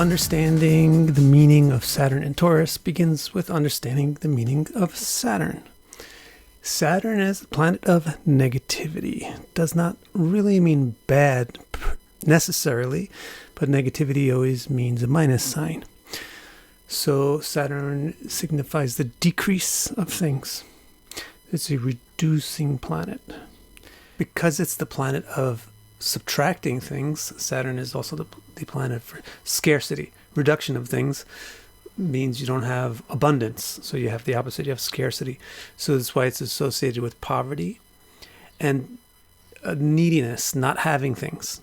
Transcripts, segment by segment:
Understanding the meaning of Saturn and Taurus begins with understanding the meaning of Saturn. Saturn is the planet of negativity. Does not really mean bad necessarily, but negativity always means a minus sign. So Saturn signifies the decrease of things. It's a reducing planet. Because it's the planet of subtracting things, Saturn is also the planet for scarcity. Reduction of things means you don't have abundance. So you have the opposite, you have scarcity. So that's why it's associated with poverty and neediness, not having things.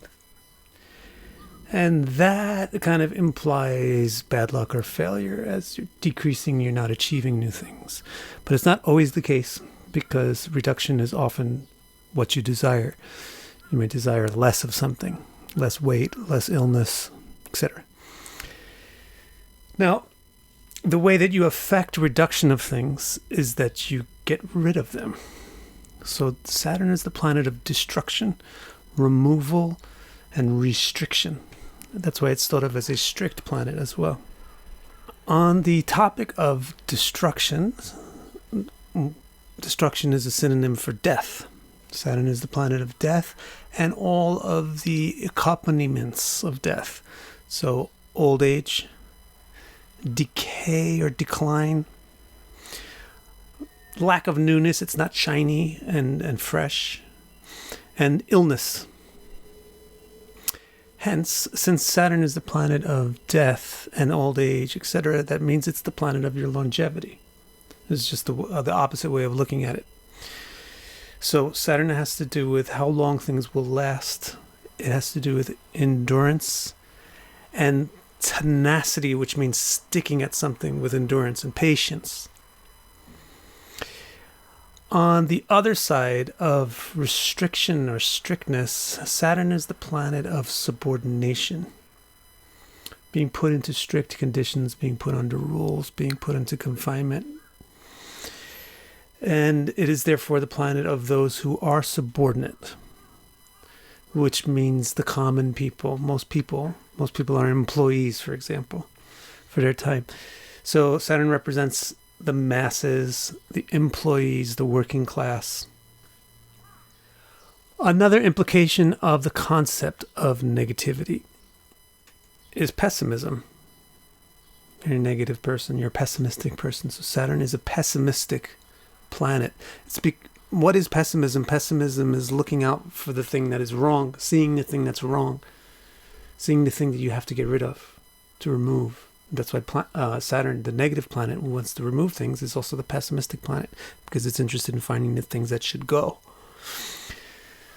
And that kind of implies bad luck or failure. As you're decreasing, you're not achieving new things. But it's not always the case, because reduction is often what you desire. You may desire less of something, less weight, less illness, etc. Now, the way that you affect reduction of things is that you get rid of them. So Saturn is the planet of destruction, removal, and restriction. That's why it's thought of as a strict planet as well. On the topic of destruction, destruction is a synonym for death. Saturn is the planet of death and all of the accompaniments of death. So old age, decay or decline, lack of newness, it's not shiny and fresh, and illness. Hence, since Saturn is the planet of death and old age, etc., that means it's the planet of your longevity. It's just the opposite way of looking at it. So Saturn has to do with how long things will last. It has to do with endurance and tenacity, which means sticking at something with endurance and patience. On the other side of restriction or strictness, Saturn is the planet of subordination. Being put into strict conditions, being put under rules, being put into confinement. And it is therefore the planet of those who are subordinate, which means the common people. Most people are employees, for example, for their time. So Saturn represents the masses, the employees, the working class. Another implication of the concept of negativity is pessimism. You're a negative person, you're a pessimistic person. So Saturn is a pessimistic planet. What is pessimism? Pessimism is looking out for the thing that is wrong, seeing the thing that's wrong, seeing the thing that you have to get rid of, to remove. That's why Saturn, the negative planet who wants to remove things, is also the pessimistic planet, because it's interested in finding the things that should go.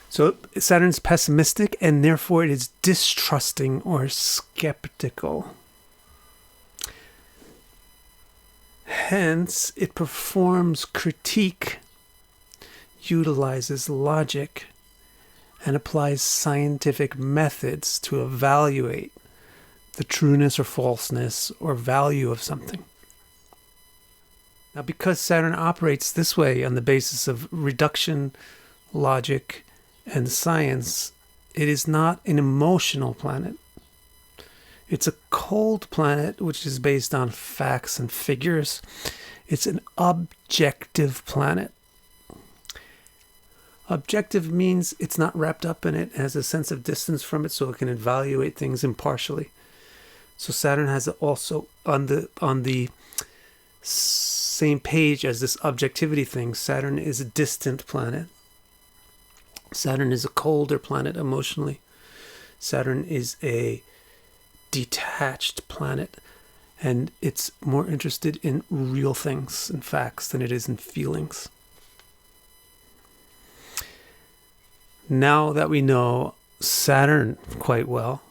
So Saturn's pessimistic, and therefore it is distrusting or skeptical. Hence, it performs critique, utilizes logic, and applies scientific methods to evaluate the trueness or falseness or value of something. Now, because Saturn operates this way on the basis of reduction, logic, and science, it is not an emotional planet. It's a cold planet which is based on facts and figures. It's an objective planet. Objective means it's not wrapped up in it. It has a sense of distance from it, so it can evaluate things impartially. So Saturn has also on the same page as this objectivity thing. Saturn is a distant planet. Saturn is a colder planet emotionally. Saturn is a detached planet, and it's more interested in real things and facts than it is in feelings. Now that we know Saturn quite well,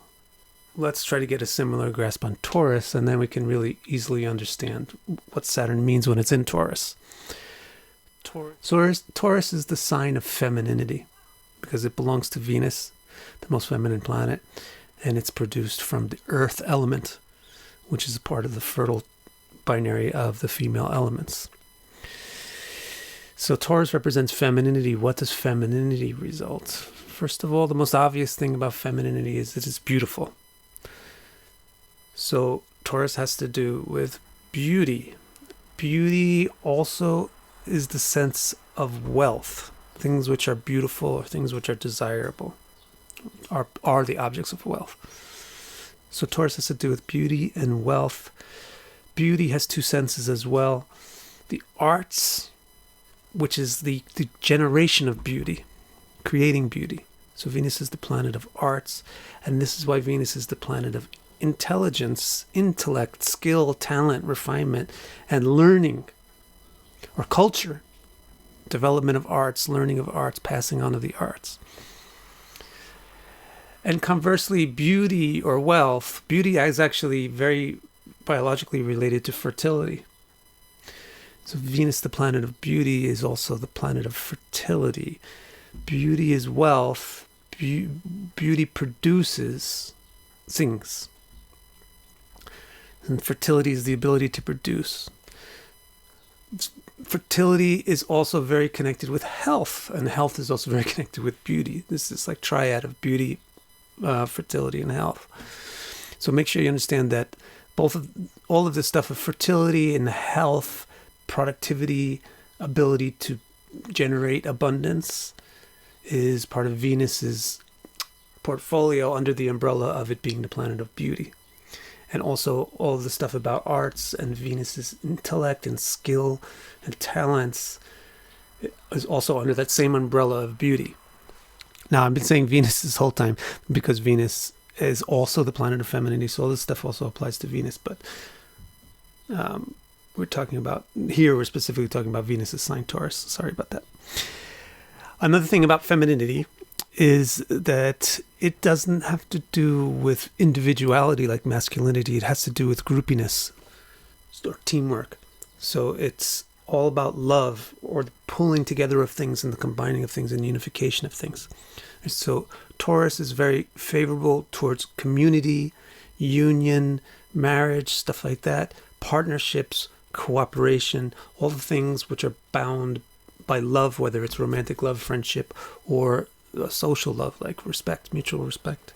let's try to get a similar grasp on Taurus, and then we can really easily understand what Saturn means when it's in Taurus. Taurus is the sign of femininity, because it belongs to Venus, the most feminine planet, and it's produced from the earth element, which is a part of the fertile binary of the female elements. So Taurus represents femininity. What does femininity result? First of all, the most obvious thing about femininity is that it's beautiful. So Taurus has to do with beauty. Beauty also is the sense of wealth. Things which are beautiful or things which are desirable are the objects of wealth. So Taurus has to do with beauty and wealth. Beauty has two senses as well. The arts, which is the generation of beauty, creating beauty. So Venus is the planet of arts, and this is why Venus is the planet of intelligence, intellect, skill, talent, refinement, and learning, or culture, development of arts, learning of arts, passing on of the arts. And conversely, beauty or wealth, beauty is actually very biologically related to fertility. So Venus, the planet of beauty, is also the planet of fertility. Beauty is wealth. Beauty produces things. And fertility is the ability to produce. Fertility is also very connected with health, and health is also very connected with beauty. This is like triad of beauty, fertility, and health. So make sure you understand that all of this stuff of fertility and health, productivity, ability to generate abundance is part of Venus's portfolio under the umbrella of it being the planet of beauty. And also all of the stuff about arts and Venus's intellect and skill and talents is also under that same umbrella of beauty. Now, I've been saying Venus this whole time because Venus is also the planet of femininity, so all this stuff also applies to Venus, but we're specifically talking about Venus's sign Taurus. Sorry about that. Another thing about femininity is that it doesn't have to do with individuality like masculinity. It has to do with groupiness or teamwork. So it's all about love, or the pulling together of things and the combining of things and unification of things. So Taurus is very favorable towards community, union, marriage, stuff like that, partnerships, cooperation, all the things which are bound by love, whether it's romantic love, friendship, or social love, like respect, mutual respect.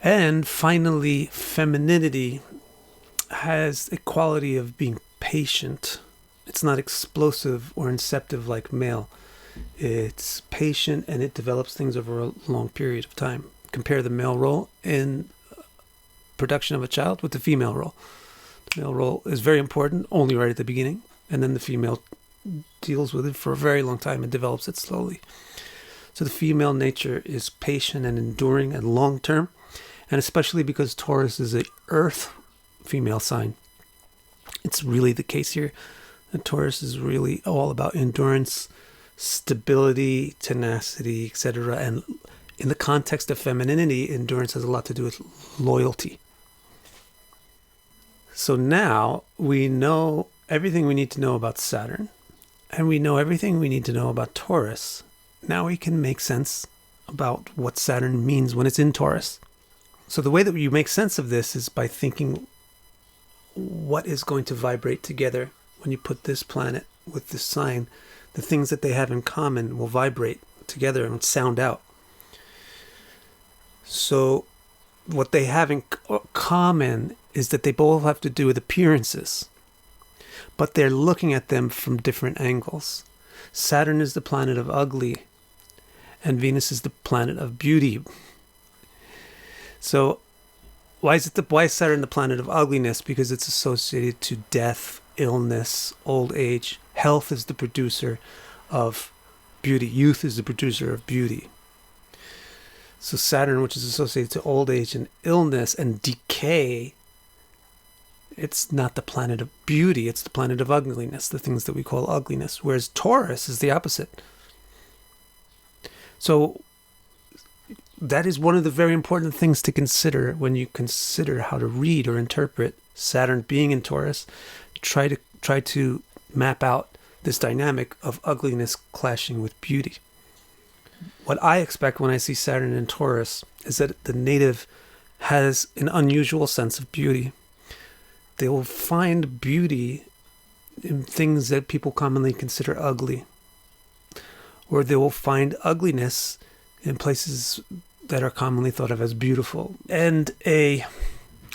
And finally, femininity has a quality of being patient. It's not explosive or inceptive like male. It's patient, and it develops things over a long period of time. Compare the male role in production of a child with the female role. The male role is very important, only right at the beginning, and then the female deals with it for a very long time and develops it slowly. So the female nature is patient and enduring and long-term, and especially because Taurus is an earth female sign, it's really the case here. And Taurus is really all about endurance, stability, tenacity, etc. And in the context of femininity, endurance has a lot to do with loyalty. So now we know everything we need to know about Saturn, and we know everything we need to know about Taurus. Now we can make sense about what Saturn means when it's in Taurus. So the way that you make sense of this is by thinking what is going to vibrate together when you put this planet with this sign. The things that they have in common will vibrate together and sound out. So what they have in common is that they both have to do with appearances, but they're looking at them from different angles. Saturn is the planet of ugly, and Venus is the planet of beauty. So why is Saturn the planet of ugliness? Because it's associated to death, illness, old age. Health is the producer of beauty. Youth is the producer of beauty. So Saturn, which is associated to old age and illness and decay, it's not the planet of beauty, it's the planet of ugliness, the things that we call ugliness. Whereas Taurus is the opposite. So that is one of the very important things to consider when you consider how to read or interpret Saturn being in Taurus. Try to map out this dynamic of ugliness clashing with beauty. What I expect when I see Saturn in Taurus is that the native has an unusual sense of beauty. They will find beauty in things that people commonly consider ugly, or they will find ugliness in places that are commonly thought of as beautiful. And a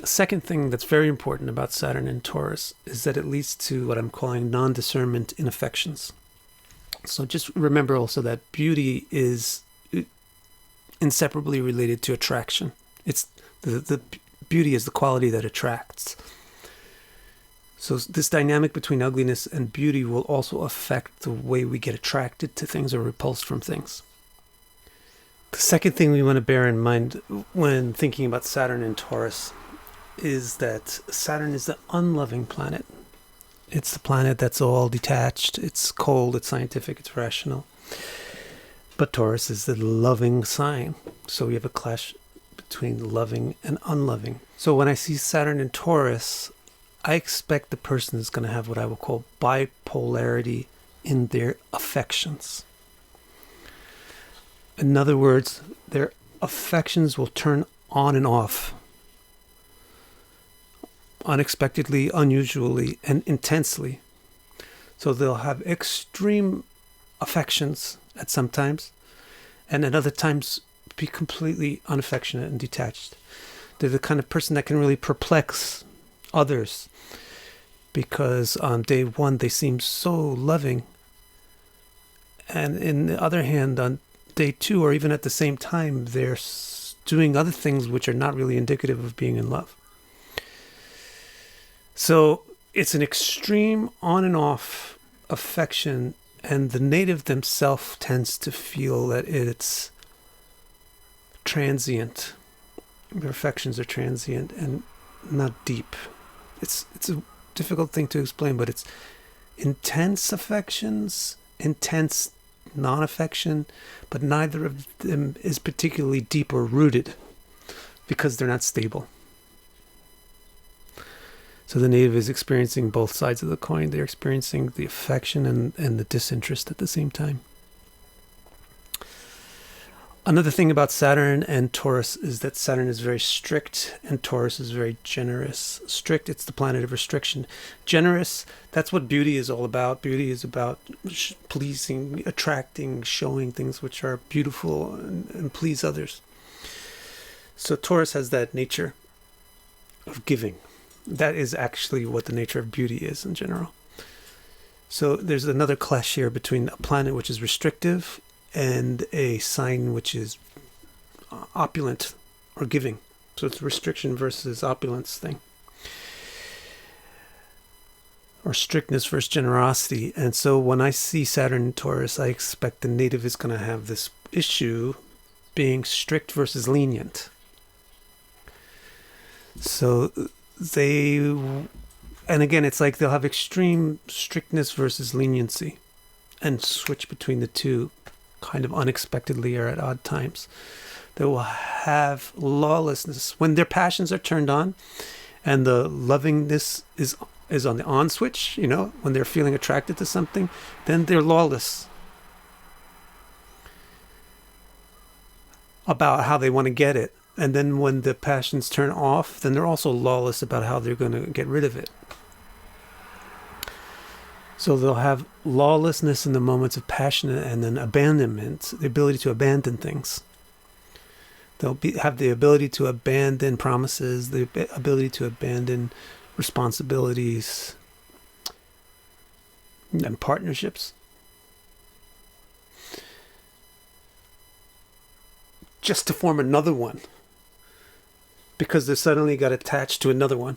The second thing that's very important about Saturn in Taurus is that it leads to what I'm calling non-discernment in affections. So just remember also that beauty is inseparably related to attraction. It's the beauty is the quality that attracts. So this dynamic between ugliness and beauty will also affect the way we get attracted to things or repulsed from things. The second thing we want to bear in mind when thinking about Saturn in Taurus is that Saturn is the unloving planet. It's the planet that's all detached, it's cold, it's scientific, it's rational. But Taurus is the loving sign. So we have a clash between loving and unloving. So when I see Saturn in Taurus, I expect the person is going to have what I will call bipolarity in their affections. In other words, their affections will turn on and off unexpectedly, unusually, and intensely. So they'll have extreme affections at some times, and at other times be completely unaffectionate and detached. They're the kind of person that can really perplex others because on day one they seem so loving, and in the other hand on day two or even at the same time they're doing other things which are not really indicative of being in love. So it's an extreme on and off affection, and the native themselves tends to feel that it's transient. Their affections are transient and not deep. It's a difficult thing to explain, but it's intense affections, intense non-affection, but neither of them is particularly deep or rooted because they're not stable. So the native is experiencing both sides of the coin. They're experiencing the affection and the disinterest at the same time. Another thing about Saturn and Taurus is that Saturn is very strict and Taurus is very generous. Strict, it's the planet of restriction. Generous, that's what beauty is all about. Beauty is about pleasing, attracting, showing things which are beautiful and please others. So Taurus has that nature of giving. That is actually what the nature of beauty is in general. So there's another clash here between a planet which is restrictive and a sign which is opulent or giving. So it's restriction versus opulence thing. Or strictness versus generosity. And so when I see Saturn in Taurus, I expect the native is going to have this issue being strict versus lenient. So and again, it's like they'll have extreme strictness versus leniency and switch between the two kind of unexpectedly or at odd times. They will have lawlessness when their passions are turned on and the lovingness is on the on switch, when they're feeling attracted to something, then they're lawless about how they want to get it. And then when the passions turn off, then they're also lawless about how they're going to get rid of it. So they'll have lawlessness in the moments of passion and then abandonment, the ability to abandon things. They'll have the ability to abandon promises, the ability to abandon responsibilities and partnerships. Just to form another one. Because they suddenly got attached to another one.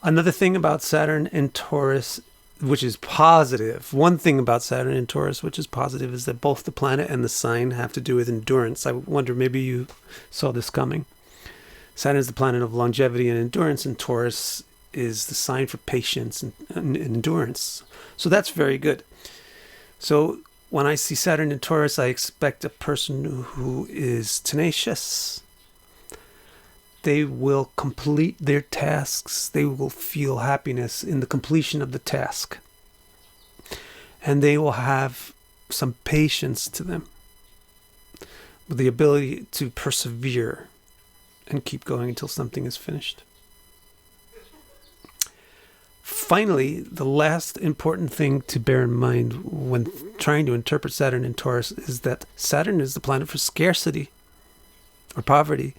Another thing about Saturn in Taurus, which is positive, one thing about Saturn in Taurus, which is positive, is that both the planet and the sign have to do with endurance. I wonder, maybe you saw this coming. Saturn is the planet of longevity and endurance, and Taurus is the sign for patience and endurance. So that's very good. So when I see Saturn in Taurus, I expect a person who is tenacious. They will complete their tasks. They will feel happiness in the completion of the task. And they will have some patience to them, with the ability to persevere and keep going until something is finished. Finally, the last important thing to bear in mind when trying to interpret Saturn in Taurus is that Saturn is the planet for scarcity or poverty,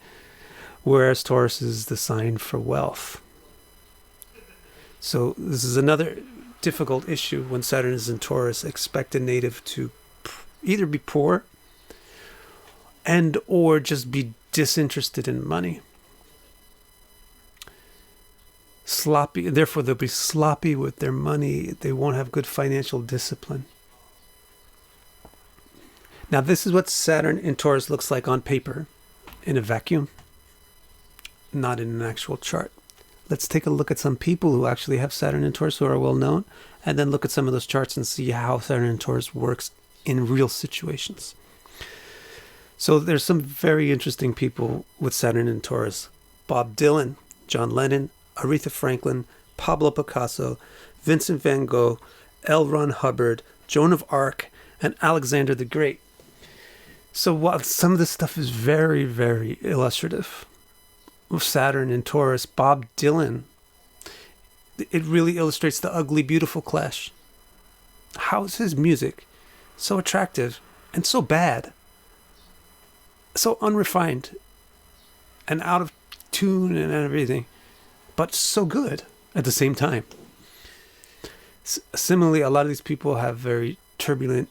whereas Taurus is the sign for wealth. So this is another difficult issue when Saturn is in Taurus. Expect a native to either be poor and or just be disinterested in money. Sloppy, therefore they'll be sloppy with their money. They won't have good financial discipline. Now this is what Saturn in Taurus looks like on paper, in a vacuum, not in an actual chart. Let's take a look at some people who actually have Saturn in Taurus who are well known, and then look at some of those charts and see how Saturn in Taurus works in real situations. So there's some very interesting people with Saturn in Taurus. Bob Dylan, John Lennon, Aretha Franklin, Pablo Picasso, Vincent van Gogh, L. Ron Hubbard, Joan of Arc, and Alexander the Great. So while some of this stuff is very, very illustrative of Saturn in Taurus, Bob Dylan, it really illustrates the ugly, beautiful clash. How is his music so attractive and so bad? So unrefined and out of tune and everything, but so good at the same time. Similarly, a lot of these people have very turbulent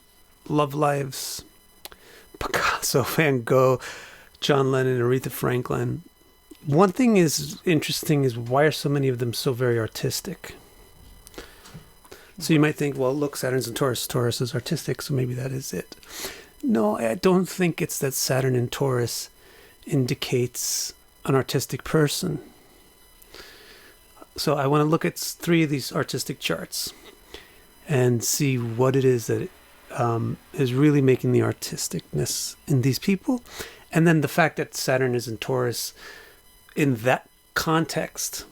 love lives. Picasso, Van Gogh, John Lennon, Aretha Franklin. One thing is interesting is why are so many of them so very artistic? So you might think, well, look, Saturn's in Taurus. Taurus is artistic, so maybe that is it. No, I don't think it's that Saturn in Taurus indicates an artistic person. So I want to look at 3 of these artistic charts and see what it is that is really making the artisticness in these people. And then the fact that Saturn is in Taurus, in that context,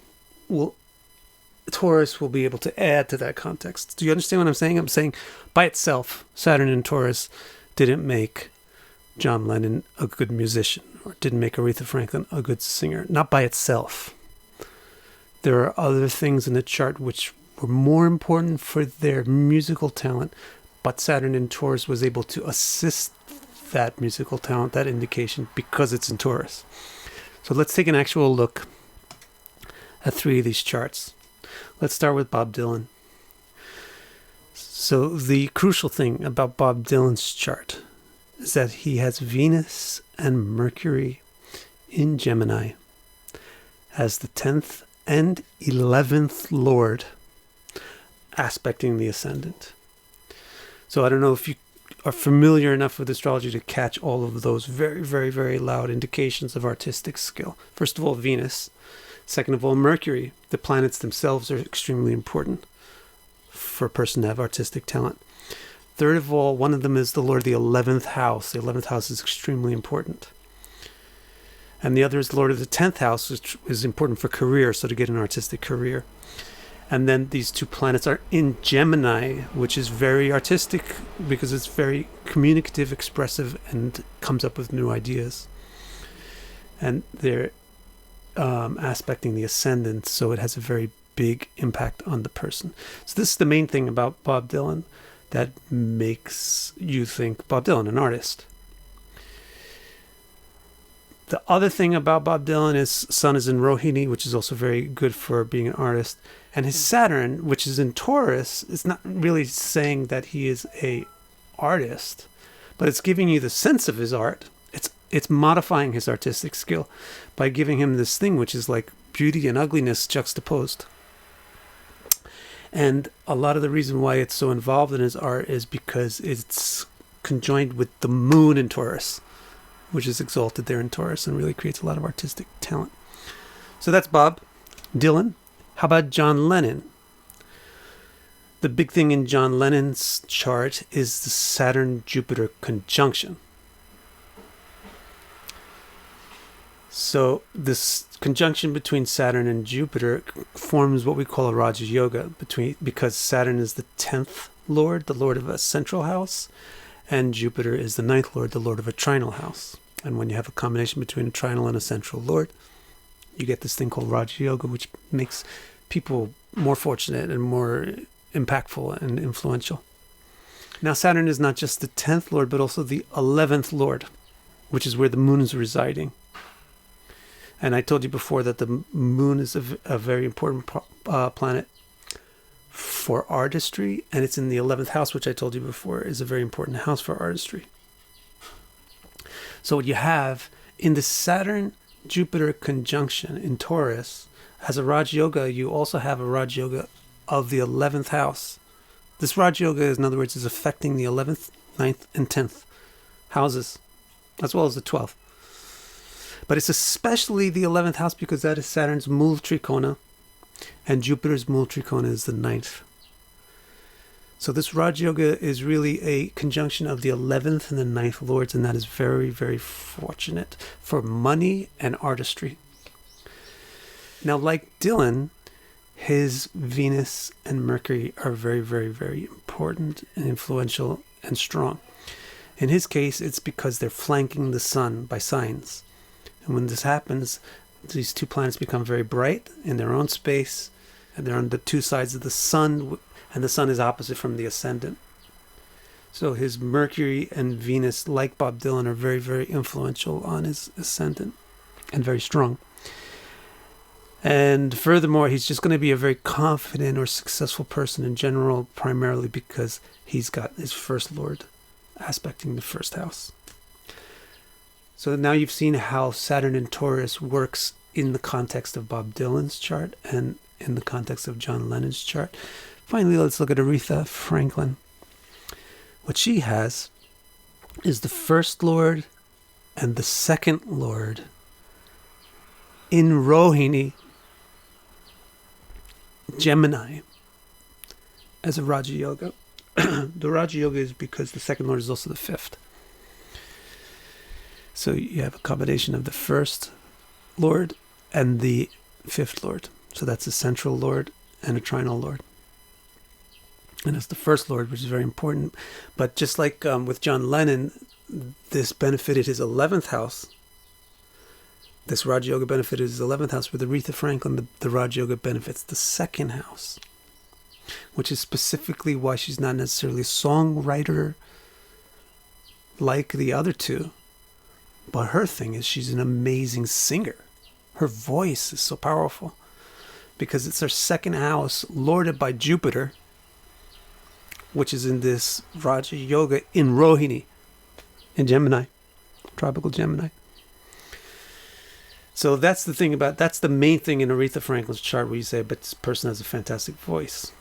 Taurus will be able to add to that context. Do you understand what I'm saying? I'm saying by itself, Saturn in Taurus didn't make John Lennon a good musician, or didn't make Aretha Franklin a good singer. Not by itself. There are other things in the chart which were more important for their musical talent, but Saturn in Taurus was able to assist that musical talent, that indication, because it's in Taurus. So let's take an actual look at 3 of these charts. Let's start with Bob Dylan. So the crucial thing about Bob Dylan's chart is that he has Venus and Mercury in Gemini as the 10th and 11th Lord aspecting the ascendant. So I don't know if you are familiar enough with astrology to catch all of those very, very, very loud indications of artistic skill. First of all, Venus. Second of all, Mercury. The planets themselves are extremely important for a person to have artistic talent. Third of all, one of them is the Lord of the 11th house. The 11th house is extremely important. And the other is the Lord of the 10th house, which is important for career, so to get an artistic career. And then these 2 planets are in Gemini, which is very artistic because it's very communicative, expressive, and comes up with new ideas. And they're aspecting the ascendant, so it has a very big impact on the person. So this is the main thing about Bob Dylan that makes you think Bob Dylan, an artist. The other thing about Bob Dylan is Sun is in Rohini, which is also very good for being an artist. And his Saturn, which is in Taurus, is not really saying that he is a artist, but it's giving you the sense of his art. It's modifying his artistic skill by giving him this thing which is like beauty and ugliness juxtaposed. And a lot of the reason why it's so involved in his art is because it's conjoined with the moon in Taurus, which is exalted there in Taurus and really creates a lot of artistic talent. So that's Bob Dylan. How about John Lennon? The big thing in John Lennon's chart is the Saturn-Jupiter conjunction. So this conjunction between Saturn and Jupiter forms what we call a Raja Yoga, because Saturn is the 10th Lord, the Lord of a central house, and Jupiter is the 9th Lord, the Lord of a trinal house. And when you have a combination between a trinal and a central Lord, you get this thing called Raja Yoga, which makes people more fortunate and more impactful and influential. Now, Saturn is not just the 10th Lord, but also the 11th Lord, which is where the moon is residing. And I told you before that the moon is a very important planet for artistry, and it's in the 11th house, which I told you before is a very important house for artistry. So what you have in the Saturn-Jupiter conjunction in Taurus, as a Raj Yoga, you also have a Raj Yoga of the 11th house. This Raj Yoga, in other words, is affecting the 11th, 9th, and 10th houses, as well as the 12th. But it's especially the 11th house because that is Saturn's Mul Trikona, and Jupiter's Mul Trikona is the 9th. So this Raj Yoga is really a conjunction of the 11th and the 9th lords, and that is very, very fortunate for money and artistry. Now, like Dylan, his Venus and Mercury are very, very, very important and influential and strong. In his case, it's because they're flanking the sun by signs. And when this happens, these two planets become very bright in their own space, and they're on the two sides of the sun, and the sun is opposite from the ascendant. So his Mercury and Venus, like Bob Dylan, are very, very influential on his ascendant and very strong. And furthermore, he's just going to be a very confident or successful person in general, primarily because he's got his first lord aspecting the first house. So now you've seen how Saturn in Taurus works in the context of Bob Dylan's chart and in the context of John Lennon's chart. Finally, let's look at Aretha Franklin. What she has is the first lord and the second lord in Rohini, Gemini, as a Raja Yoga. The Raja Yoga is because the second lord is also the fifth. So you have a combination of the first lord and the fifth lord. So that's a central lord and a trinal lord. And it's the first lord, which is very important. But just like with John Lennon, this benefited his 11th house. This Raj Yoga benefited his 11th house. With Aretha Franklin, the Raj Yoga benefits the second house, which is specifically why she's not necessarily a songwriter like the other two. But her thing is she's an amazing singer. Her voice is so powerful because it's her second house, lorded by Jupiter, which is in this Raja Yoga in Rohini, in Gemini, tropical Gemini. So that's the main thing in Aretha Franklin's chart where you say, but this person has a fantastic voice.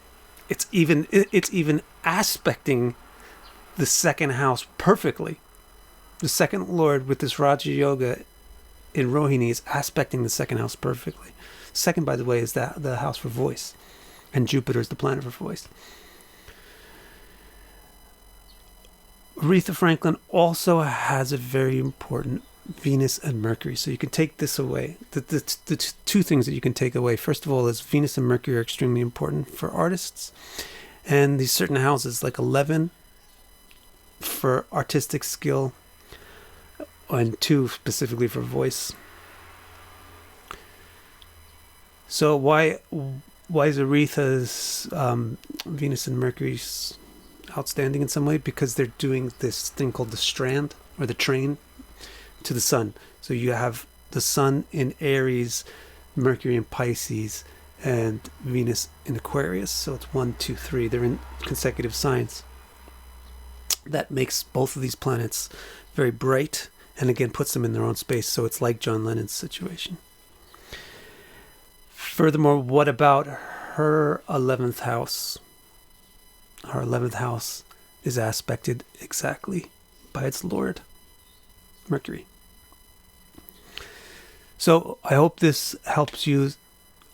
It's even aspecting the second house perfectly. The second lord with this Raja Yoga in Rohini is aspecting the second house perfectly. Second, by the way, is the house for voice, and Jupiter is the planet for voice. Aretha Franklin also has a very important Venus and Mercury. So you can take this away. The two things that you can take away, first of all, is Venus and Mercury are extremely important for artists. And these certain houses, like 11 for artistic skill, and 2 specifically for voice. So why is Aretha's Venus and Mercury's outstanding in some way? Because they're doing this thing called the strand or the train to the sun. So you have the sun in Aries, Mercury in Pisces, and Venus in Aquarius. So it's 1, 2, 3. They're in consecutive signs. That makes both of these planets very bright and again puts them in their own space. So it's like John Lennon's situation. Furthermore, what about her 11th house? Her 11th house is aspected exactly by its lord, Mercury. So I hope this helps you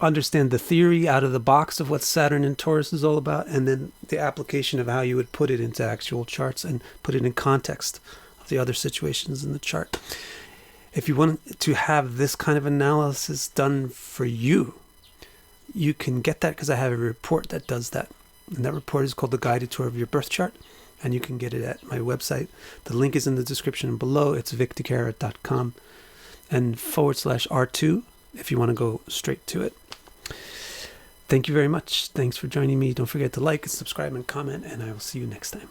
understand the theory out of the box of what Saturn and Taurus is all about, and then the application of how you would put it into actual charts and put it in context of the other situations in the chart. If you want to have this kind of analysis done for you, you can get that because I have a report that does that. And that report is called The Guided Tour of Your Birth Chart, and you can get it at my website. The link is in the description below. It's victicara.com and /R2 if you want to go straight to it. Thank you very much. Thanks for joining me. Don't forget to like, subscribe, and comment, and I will see you next time.